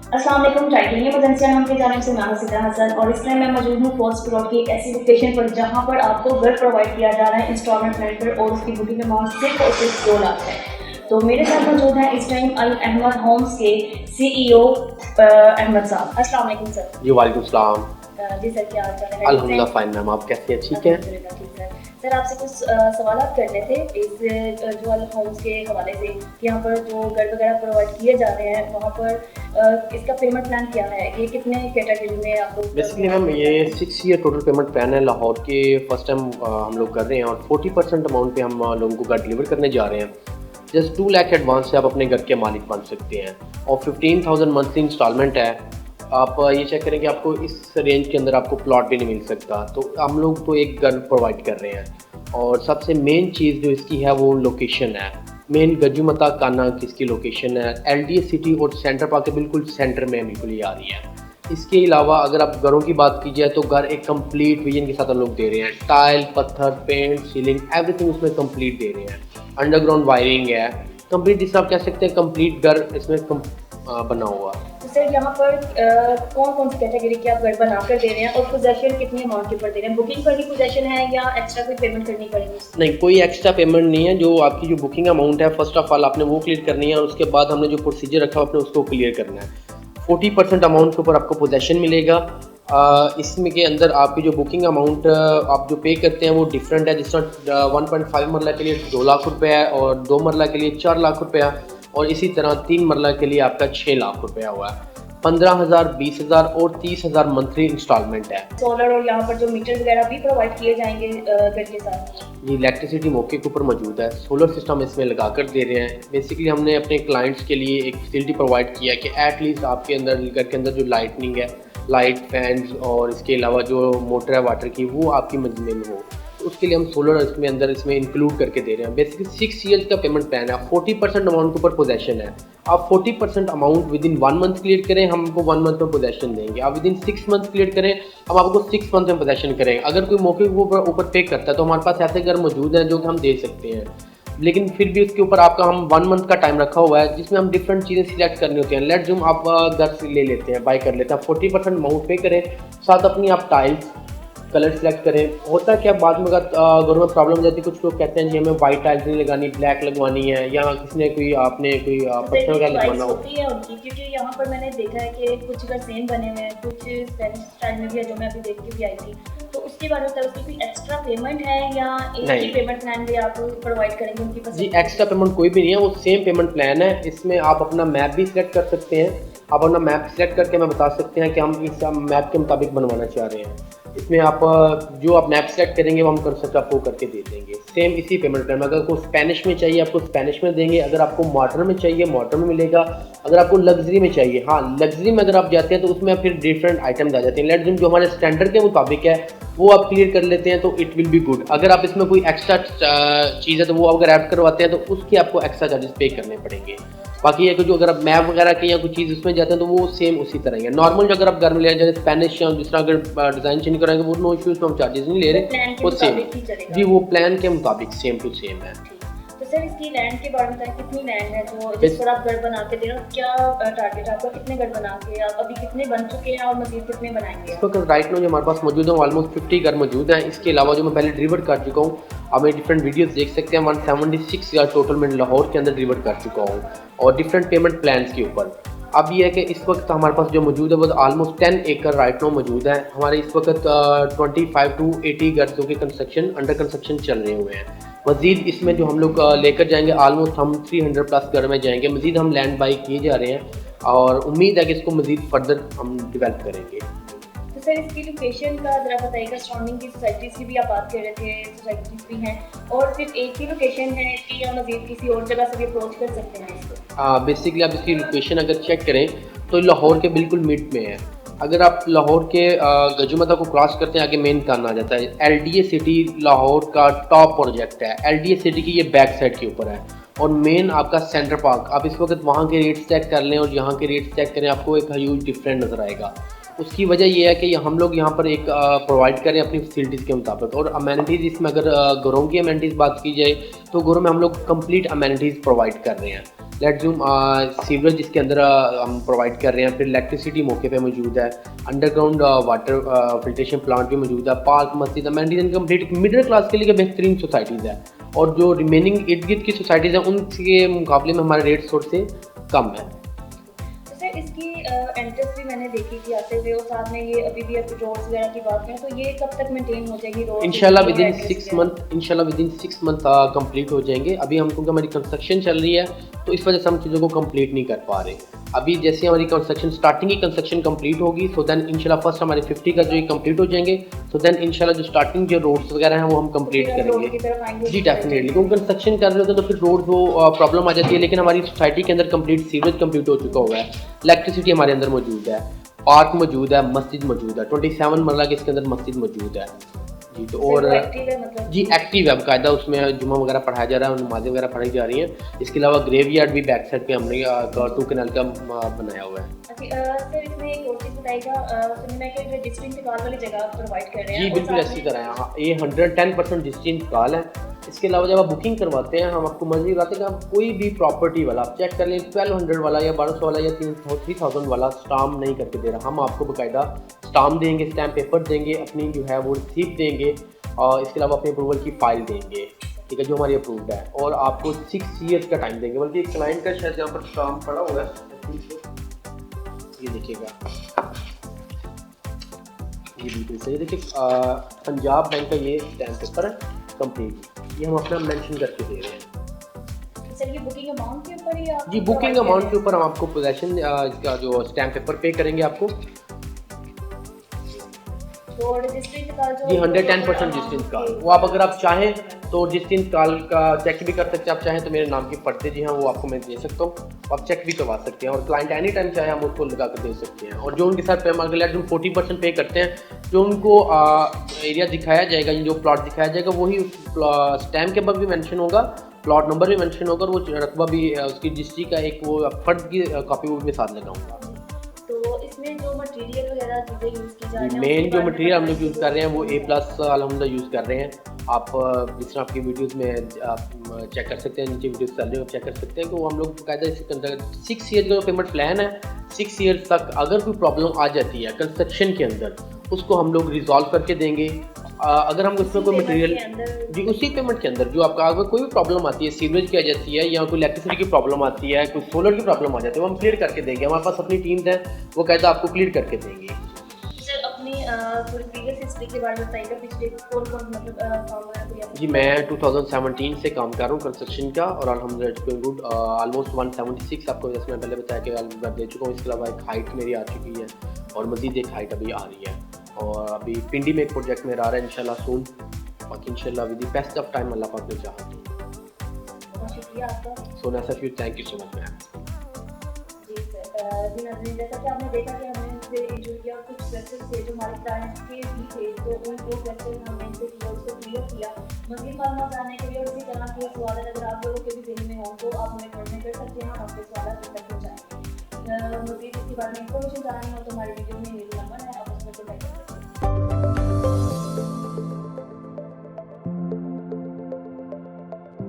अस्सलाम वालेकुम। टाइटनियम एजेंसिया नाम की जानिब से मैं हसीदा हसन और इस टाइम मैं मौजूद हूँ फोर्स प्लॉट की एक ऐसी लोकेशन पर जहाँ पर आपको घर प्रोवाइड किया जा रहा है इंस्टॉलमेंट प्लान पर और उसकी बुकिंग अमाउंट सिर्फ और सिर्फ 2 लाख है। तो मेरे साथ मौजूद हैं इस टाइम अल अहमद होम्स के सीईओ अहमद साहब। अस्सलाम वालेकुम सर। जी वालेकुम सलाम। जी सर, क्या हाल चाल है? अल्हम्दुलिल्लाह फाइन मैम, आप कैसी हैं? ठीक है। सर आपसे कुछ सवाल करने थे इस जो अल होम्स के हवाले से कि यहाँ पर जो घर वगैरह प्रोवाइड किए जा रहे हैं वहाँ पर इसका पेमेंट प्लान क्या है, ये कितने कैटेगरी में आप लोग? बेसिकली मैम ये 6 ईयर टोटल पेमेंट प्लान है। लाहौर के फर्स्ट टाइम हम लोग कर रहे हैं और 40% अमाउंट पे हम लोगों को घर डिलीवर करने जा रहे हैं। जस्ट 2 लाख एडवांस से आप अपने घर के मालिक बन सकते हैं और 15,000 मंथली इंस्टॉलमेंट है। आप ये चेक करें कि आपको इस रेंज के अंदर आपको प्लॉट भी नहीं मिल सकता, तो हम लोग तो एक घर प्रोवाइड कर रहे हैं। और सबसे मेन चीज़ जो इसकी है वो लोकेशन है। मेन गजूमता काना की इसकी लोकेशन है, LDA सिटी और सेंटर पार्क के बिल्कुल सेंटर में बिल्कुल ये आ रही है। इसके अलावा अगर आप घरों की बात की जाए तो घर एक कंप्लीट विजन के साथ हम लोग दे रहे हैं। टाइल, पत्थर, पेंट, सीलिंग एवरीथिंग उसमें कंप्लीट दे रहे हैं। अंडरग्राउंड वायरिंग है कंप्लीट, जिससे आप कह सकते हैं कंप्लीट घर इसमें बना हुआ। तो सर यहाँ पर कौन कौन सी कैटेगरी के आप घर बना कर दे रहे हैं और पोजेशन कितनी अमाउंट के ऊपर दे रहे हैं? बुकिंग पर ही पोजेशन है या एक्स्ट्रा कोई पेमेंट करनी पड़ेगी? नहीं, कोई एक्स्ट्रा पेमेंट नहीं है। जो आपकी जो बुकिंग अमाउंट है फर्स्ट ऑफ ऑल आपने वो क्लियर करनी है और उसके बाद हमने जो प्रोसीजर रखा है आपने उसको क्लियर करना है। 40% अमाउंट के ऊपर आपको पोजेशन मिलेगा। इसमें के अंदर आपकी जो बुकिंग अमाउंट आप जो पे करते हैं वो डिफरेंट है। जिस तरह 1.5 मरला के लिए 2 लाख रुपये है और 2 मरला के लिए 4 लाख रुपया और इसी तरह 3 मरला के लिए आपका 6 लाख रुपया हुआ है। 15,000, 20,000 और 30,000 मंथली इंस्टॉलमेंट है। सोलर और यहाँ पर जो मीटर वगैरह भी प्रोवाइड किए जाएंगे घर के साथ? ये इलेक्ट्रिसिटी मौके के ऊपर मौजूद है। सोलर सिस्टम इसमें लगा कर दे रहे हैं। बेसिकली हमने अपने क्लाइंट्स के लिए एक फैसिलिटी प्रोवाइड किया है कि एटलीस्ट आपके अंदर घर के अंदर जो लाइटनिंग है, लाइट, फैंस और इसके अलावा जो मोटर है वाटर की वो आपकी मंजिल में हो, तो उसके लिए हम सोलर इसमें इंक्लूड करके दे रहे हैं। बेसिकली 6 ईयर्स का पेमेंट प्लान है। 40% अमाउंट के ऊपर पोजेशन है। आप 40% amount with in 1 month clear करें, हम आपको 1 मंथ में पोजेशन देंगे। आप विद इन 6 मंथ क्लियर करें, हम आपको 6 मंथ में पोजेशन करेंगे। अगर कोई मौके के ऊपर पे करता है तो हमारे पास ऐसे घर मौजूद हैं जो कि हम दे सकते हैं, लेकिन फिर भी उसके ऊपर आपका हम 1 मंथ का टाइम रखा हुआ है जिसमें हम डिफरेंट चीज़ें सिलेक्ट करनी होती हैं। लेट जूम आप घर से ले लेते हैं, बाय कर लेते हैं। 40% अमाउंट पे करें, साथ अपनी आप टाइल्स कलर सेलेक्ट करें। होता है क्या बाद में अगर घरों में प्रॉब्लम हो जाती है, कुछ लोग कहते हैं जी हमें वाइट टाइल्स नहीं लगानी, ब्लैक लगवानी है, या किसी ने कोई आपने कोई पत्थर वगैरह लगवाना होती है उनकी, क्योंकि यहाँ पर मैंने देखा है कि कुछ घर सेम बने हुए हैं, कुछ स्पेनिश स्टाइल में भी है जो मैं अभी देख के भी आई थी। तो उसके बारे में उसकी कोई एक्स्ट्रा पेमेंट है या एक ही पेमेंट प्लान भी आप प्रोवाइड करेंगे उनकी पसंद? जी एक्स्ट्रा पेमेंट कोई भी नहीं है, वो सेम पेमेंट प्लान है। इसमें आप अपना मैप भी सिलेक्ट कर सकते हैं। आप अपना मैप सिलेक्ट करके हमें बता सकते हैं कि हम इस मैप के मुताबिक बनवाना चाह रहे हैं। इसमें आप जो आप मैप सेलेक्ट करेंगे वो हम कंस्ट्रक्ट आपको करके दे देंगे सेम इसी पेमेंट प्लान में। अगर आपको स्पेनिश में चाहिए आपको स्पेनिश में देंगे, अगर आपको मॉडर्न में चाहिए मॉडर्न में मिलेगा, अगर आपको लग्जरी में चाहिए, हाँ लग्जरी में अगर आप जाते हैं तो उसमें फिर डिफरेंट आइटम्स आ जाते हैं। लेट जो हमारे स्टैंडर्ड के मुताबिक है वो आप क्लियर कर लेते हैं तो इट विल बी गुड। अगर आप इसमें कोई एक्स्ट्रा चीज़ है तो वो अगर ऐड करवाते हैं तो उसके आपको एक्स्ट्रा चार्जेस पे करने पड़ेंगे। बाकी है कि जो अगर आप मैप वगैरह के या कुछ चीज़ उसमें जाते हैं तो वो सेम उसी तरह ही है। नॉर्मल जो अगर आप घर में ले जाए स्पेनिश या जिस तरह अगर डिज़ाइन चेंज कराएंगे वो नो इश्यूज, तो हम चार्जेस नहीं ले रहे, वो सेम जी वो प्लान के मुताबिक सेम टू सेम है। तो सर इसकी लैंड के बारे में बताएं, कितनी लैंड है जो जिस पर आप घर बना के दे रहे हो? क्या टारगेट है आपका, कितने घर बना के आप अभी कितने बन चुके हैं और मजीद कितने बनाएंगे? इस वक्त राइट नो जो हमारे पास मौजूद है ऑलमोस्ट 50 घर मौजूद हैं। इसके अलावा जो मैं पहले डिलीवर कर चुका हूँ, आप मेरे डिफरेंट वीडियोस देख सकते हैं। 176 घर टोटल मैं लाहौर के अंदर डिलीवर कर चुका हूँ और डिफरेंट पेमेंट प्लान्स के ऊपर। अब ये है कि इस वक्त हमारे पास जो मौजूद है वो ऑलमोस्ट 10 एकड़ राइट नो मौजूद है। हमारे इस वक्त 25 to 80 घर जो कि कंस्ट्रक्शन अंडर कंस्ट्रक्शन चल रहे हुए हैं। मज़ीद इसमें जो हम लोग लेकर जाएंगे ऑलमोस्ट हम 300 प्लस घर में जाएंगे। मज़ीद हम लैंड बाई किए जा रहे हैं और उम्मीद है कि इसको मज़ीद फर्दर हम डेवलप करेंगे। तो सर इसकी लोकेशन का ज़रा बताइएगा। सराउंडिंग की सोसाइटीज़ की भी आप बात कर रहे थे, सोसाइटीज़ भी हैं और सिर्फ एक ही लोकेशन है कि या मज़ीद किसी और जगह से भी अप्रोच कर सकते हैं इसको? बेसिकली आप इसकी लोकेशन अगर चेक करें तो लाहौर के बिल्कुल मिड में है। अगर आप लाहौर के गजूमता को क्रॉस करते हैं आगे मेन कान आ जाता है। LDA सिटी लाहौर का टॉप प्रोजेक्ट है। LDA सिटी की ये बैक साइड के ऊपर है और मेन आपका सेंटर पार्क। आप इस वक्त वहाँ के रेट्स चेक कर लें और यहाँ के रेट्स चेक करें, आपको एक ह्यूज डिफरेंट नज़र आएगा। उसकी वजह ये है कि हम लोग यहाँ पर एक प्रोवाइड करें अपनी फैसिलिटीज़ के मुताबिक। और अमेनिटीज़ इसमें अगर घरों की अमेनिटीज़ बात की जाए तो घरों में हम लोग कंप्लीट अमेनिटीज़ प्रोवाइड कर रहे हैं। लेट्स जूम सीवरेज जिसके अंदर हम प्रोवाइड कर रहे हैं, फिर इलेक्ट्रिसिटी मौके पे मौजूद है, अंडरग्राउंड वाटर फिल्ट्रेशन प्लांट भी मौजूद है, पार्क, मस्जिद, अमेनिटीज कंप्लीट मिडिल क्लास के लिए बेहतरीन सोसाइटीज़ है। और जो रिमेनिंग इर्द गिर्द की सोसाइटीज़ हैं उनके मुकाबले में हमारे रेट थोड़े से कम है। जैसे इसकी एंट्रेंस भी मैंने देखी थी आते हुए, और साथ में ये अभी भी रोड्स वगैरह की बात करें तो ये कब तक मेंटेन हो जाएगी रोड? इंशाल्लाह विद इन 6 मंथ कंप्लीट हो जाएंगे। अभी हम क्योंकि हमारी कंस्ट्रक्शन चल रही है तो इस वजह से हम चीज़ों को कंप्लीट नहीं कर पा रहे। अभी जैसे हमारी कंस्ट्रक्शन स्टार्टिंग की कंस्ट्रक्शन कंप्लीट होगी सो देन इंशाल्लाह फर्स्ट हमारे 50 का जो ये कंप्लीट हो जाएंगे, सो देन इंशाल्लाह जो स्टार्टिंग जो रोड्स वगैरह हैं वो हम कंप्लीट करेंगे। जी डेफिनेटली, क्योंकि कंस्ट्रक्शन कर रहे होते हैं तो फिर रोड वो प्रॉब्लम आ जाती है, लेकिन हमारी सोसाइटी के अंदर कंप्लीट सीवरेज कंप्लीट हो चुका हुआ है, इलेक्ट्रिसिटी हमारे अंदर मौजूद है, पार्क मौजूद है, मस्जिद मौजूद है, 27 मरला के इसके अंदर मस्जिद मौजूद है जी। तो और जी एक्टिव है बाकायदा, उसमें जुम्मा वगैरह पढ़ाया जा रहा है और नमाज़ें वगैरह पढ़ाई जा रही हैं। इसके अलावा ग्रेवयार्ड भी बैक साइड पे हमने 2 कनाल का बनाया हुआ है। सर इसमें एक और चीज़ बताइएगा, सुनना है कि डिस्ट्रिक्ट इंतकाल वाली जगह प्रोवाइड कर रहे हैं? जी बिल्कुल ऐसी तरह है, हाँ ये 110% डिस्ट्रिक्ट इंतकाल है। इसके अलावा जब आप बुकिंग करवाते हैं हम आपको मर्जी कराते हैं कि आप कोई भी प्रॉपर्टी वाला आप चेक कर लें, 1200 वाला या 1200 वाला या 3000 वाला स्टाम्प नहीं करके दे रहा, हम आपको बाकायदा स्टाम्प देंगे, स्टैम्प पेपर देंगे, अपनी जो है वो रिसीप्ट देंगे और इसके अलावा अपने अप्रूवल की फ़ाइल देंगे, ठीक है, जो हमारी अप्रूव्ड है, और आपको 6 ईयर्स का टाइम देंगे। बल्कि क्लाइंट का शायद यहाँ पर स्टाम्प पड़ा हुआ है, ये देखिएगा, ये बिल्कुल सही। देखिए पंजाब बैंक का ये स्टैम्प पेपर है कंप्लीट, ये हम अपना मेंशन करके दे रहे हैं। सर ये बुकिंग अमाउंट के ऊपर ही आप? जी बुकिंग अमाउंट के ऊपर हम आपको पोजेशन का जो स्टैम्प पेपर पे करेंगे आपको। तो रजिस्ट्री इंतकाल जो जी 110% रजिस्ट्री इंतकाल, वो आप अगर आप चाहें तो रजिस्ट्री इंतकाल का चेक भी कर सकते हैं, आप चाहें तो मेरे नाम के पर्चे जी हाँ वो आपको मैं दे सकता हूँ, आप चेक भी करवा सकते हैं, और क्लाइंट एनी टाइम चाहे हम उसको लगा कर दे सकते हैं। और जो उनके साथ पेमेंट अगर हम 40% पे करते हैं, जो उनको एरिया दिखाया जाएगा, जो प्लॉट दिखाया जाएगा वही स्टैम्प के ऊपर भी मेंशन होगा, प्लॉट नंबर भी मेंशन होगा, और वो रकबा भी उसकी रजिस्ट्री का एक वो फर्द की कॉपी वो भी साथ लगाऊंगा। तो इसमें जो मटेरियल वगैरह चीज़ें यूज़ की जा रही हैं, मेन जो मटेरियल हम लोग यूज़ कर रहे हैं वो A+ अलहमदिल्ला यूज़ कर रहे हैं। आप जिस तरह आपकी वीडियोस में आप चेक कर सकते हैं, नीचे वीडियोस चल रहे हैं, चेक कर सकते हैं कि वो हम लोग बाकायदा इसके अंदर 6 ईयर का जो पेमेंट प्लान है, 6 ईयर्स तक अगर कोई प्रॉब्लम आ जाती है कंस्ट्रक्शन के अंदर उसको हम लोग रिजॉल्व करके देंगे। अगर हम उसमें कोई मटेरियल जी उसी पेमेंट के अंदर जो आपका अगर कोई भी प्रॉब्लम आती है, सीवरेज की आ जाती है या कोई इलेक्ट्रिसिटी की प्रॉब्लम आती है, कोई सोलर की प्रॉब्लम आ जाती है, वो हम क्लियर करके देंगे। हमारे पास अपनी टीम्स हैं, वो कहता है आपको क्लियर करके देंगे। सर अपनी थोड़ी प्रीवियस हिस्ट्री के बारे में बताइएगा, पिछले कौन मतलब काम वगैरह? जी मैं 2017 से काम कर रहा हूँ कंस्ट्रक्शन का, और अल्हम्दुलिल्लाह इट्स गोइंग गुड। ऑलमोस्ट 176 आपको जैसे मैं पहले बताया कि मैं दे चुका हूँ। इसके अलावा एक हाइट मेरी आ चुकी है और मज़ीद एक हाइट अभी आ रही है, और अभी पिंडी में एक प्रोजेक्ट मेरा आ रहा है इंशाल्लाह सून। बाकी इंशाल्लाह with the best of time Allah पाक ने चाहा तो। बहुत शुक्रिया आपका। So nice of you, thank you so much ma'am. जी सर, जी नाज़रीन, जैसा कि आपने देखा कि हमने इनसे इंटरव्यू किया, कुछ क्वेश्चन थे जो हमारे क्लाइंट्स के भी थे, तो उन दो क्वेश्चन हमने इनसे किया, उसको क्लियर किया। मज़ीद मालूमात जानने के लिए और इसी तरह के सवाल अगर आप लोगों के भी ज़हन में हों तो आप हमें कमेंट कर सकते हैं, हम आपके सवाल तक पहुँचाएंगे। मज़ीद इसके बारे में इंफॉर्मेशन जाननी हो तो हमारे वीडियो में मेरा नंबर है, आप उसमें कॉन्टैक्ट कर सकते हैं।